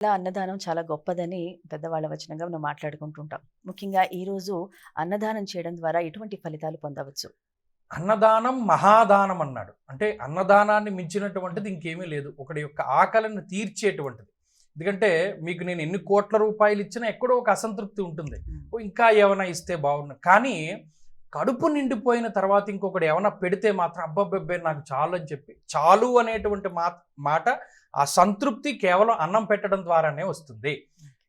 ఇలా అన్నదానం చాలా గొప్పదని పెద్దవాళ్ళ వచనంగా మనం మాట్లాడుకుంటుంటాం. ముఖ్యంగా ఈరోజు అన్నదానం చేయడం ద్వారా ఎటువంటి ఫలితాలు పొందవచ్చు? అన్నదానం మహాదానం అన్నాడు. అంటే అన్నదానాన్ని మించినటువంటిది ఇంకేమీ లేదు. ఒకడి యొక్క ఆకలిని తీర్చేటువంటిది. ఎందుకంటే మీకు నేను ఎన్ని కోట్ల రూపాయలు ఇచ్చినా ఎక్కడో ఒక అసంతృప్తి ఉంటుంది. హ్మ్. ఇంకా ఏమైనా ఇస్తే బాగుండు. కానీ కడుపు నిండిపోయిన తర్వాత ఇంకొకడు ఏమైనా పెడితే మాత్రం అబ్బబ్బబ్బే నాకు చాలు అని చెప్పి చాలు అనేటువంటి మాట ఆ సంతృప్తి కేవలం అన్నం పెట్టడం ద్వారానే వస్తుంది.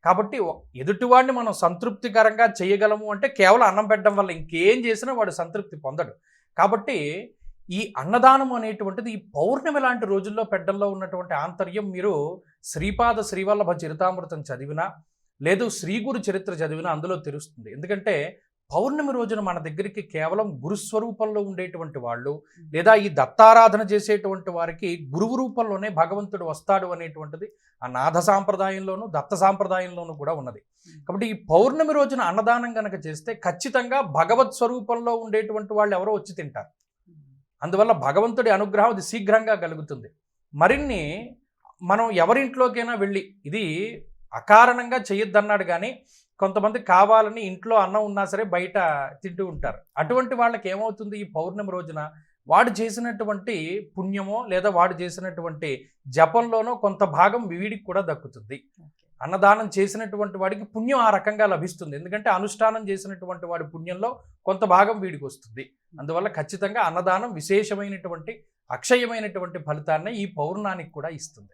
కాబట్టి ఎదుటివాడిని మనం సంతృప్తికరంగా చేయగలము అంటే కేవలం అన్నం పెట్టడం వల్ల ఇంకేం చేసినా వాడు సంతృప్తి పొందడు. కాబట్టి ఈ అన్నదానం అనేటువంటిది ఈ పౌర్ణమి లాంటి రోజుల్లో పెట్టడంలో ఉన్నటువంటి ఆంతర్యం మీరు శ్రీపాద శ్రీవల్లభ చరితామృతం చదివినా లేదు శ్రీగురు చరిత్ర చదివినా అందులో తెలుస్తుంది. ఎందుకంటే పౌర్ణమి రోజున మన దగ్గరికి కేవలం గురుస్వరూపంలో ఉండేటువంటి వాళ్ళు లేదా ఈ దత్తారాధన చేసేటువంటి వారికి గురువు రూపంలోనే భగవంతుడు వస్తాడు అనేటువంటిది ఆ నాథ సాంప్రదాయంలోను దత్త సాంప్రదాయంలోనూ కూడా ఉన్నది. కాబట్టి ఈ పౌర్ణమి రోజున అన్నదానం గనక చేస్తే ఖచ్చితంగా భగవత్ స్వరూపంలో ఉండేటువంటి వాళ్ళు ఎవరో వచ్చి తింటారు. అందువల్ల భగవంతుడి అనుగ్రహం అది శీఘ్రంగా కలుగుతుంది. మరిన్ని మనం ఎవరింట్లోకైనా వెళ్ళి ఇది అకారణంగా చేయొద్దన్నాడు కానీ కొంతమంది కావాలని ఇంట్లో అన్నం ఉన్నా సరే బయట తింటూ ఉంటారు. అటువంటి వాళ్ళకి ఏమవుతుంది ఈ పౌర్ణమి రోజున వాడు చేసినటువంటి పుణ్యమో లేదా వాడు చేసినటువంటి జపంలోనో కొంత భాగం వీడికి కూడా దక్కుతుంది. అన్నదానం చేసినటువంటి వాడికి పుణ్యం ఆ రకంగా లభిస్తుంది. ఎందుకంటే అనుష్ఠానం చేసినటువంటి వాడి పుణ్యంలో కొంత భాగం వీడికి వస్తుంది. అందువల్ల ఖచ్చితంగా అన్నదానం విశేషమైనటువంటి అక్షయమైనటువంటి ఫలితాన్ని ఈ పౌర్ణానికి కూడా ఇస్తుంది.